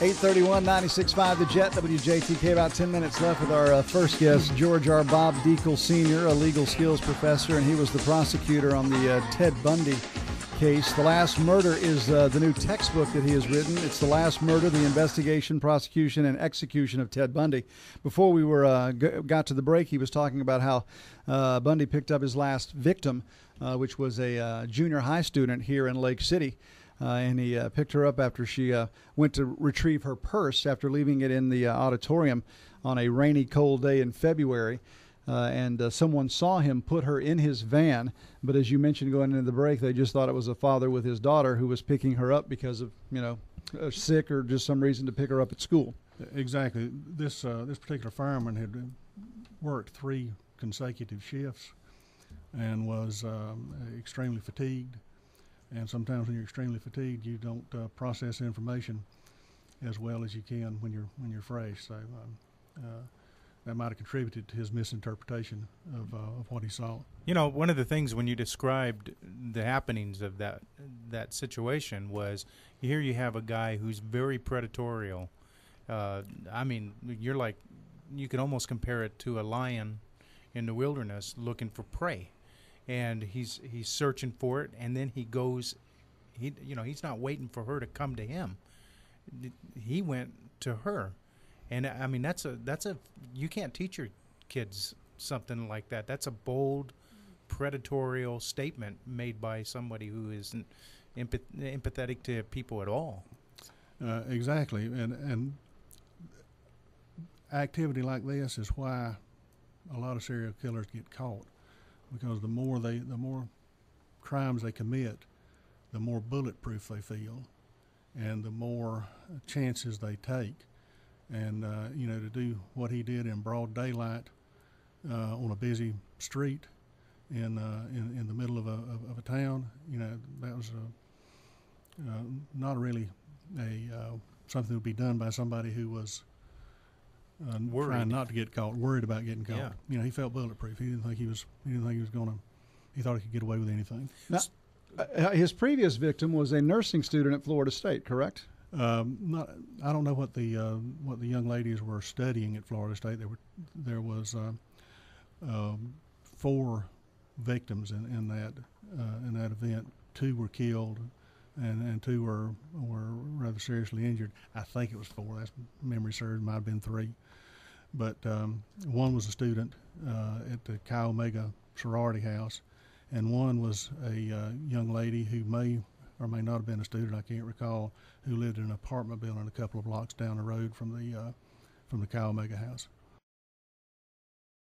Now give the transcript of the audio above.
831, 96.5 The Jet, WJTK. About 10 minutes left with our first guest, George R. Bob Dekle Sr., a legal skills professor, and he was the prosecutor on the Ted Bundy case. The Last Murder is the new textbook that he has written. It's The Last Murder, the investigation, prosecution, and execution of Ted Bundy. Before we were got to the break, he was talking about how Bundy picked up his last victim, which was a junior high student here in Lake City. And he picked her up after she went to retrieve her purse after leaving it in the auditorium on a rainy, cold day in February. And someone saw him put her in his van. But as you mentioned going into the break, they just thought it was a father with his daughter who was picking her up because of, sick or just some reason to pick her up at school. Exactly. This particular fireman had worked 3 consecutive shifts and was extremely fatigued. And sometimes when you're extremely fatigued, you don't process information as well as you can when you're fresh. So that might have contributed to his misinterpretation of what he saw. One of the things when you described the happenings of that situation was here you have a guy who's very predatorial. You could almost compare it to a lion in the wilderness looking for prey. And he's searching for it, and then he goes. He's not waiting for her to come to him. He went to her, and that's a you can't teach your kids something like that. That's a bold, predatorial statement made by somebody who isn't empathetic to people at all. Exactly, and activity like this is why a lot of serial killers get caught. Because the more crimes they commit, the more bulletproof they feel, and the more chances they take. And to do what he did in broad daylight on a busy street in the middle of a town, that was not really something that would be done by somebody who was trying not to get caught, worried about getting caught. Yeah. He felt bulletproof. He didn't think he was gonna. He thought he could get away with anything. Now, his previous victim was a nursing student at Florida State, correct? I don't know what the young ladies were studying at Florida State. There was 4 victims in that event. 2 were killed, and 2 were rather seriously injured. I think it was 4. That's memory serves. Might have been 3. But one was a student at the Chi Omega sorority house, and one was a young lady who may or may not have been a student, I can't recall, who lived in an apartment building a couple of blocks down the road from the Chi Omega house.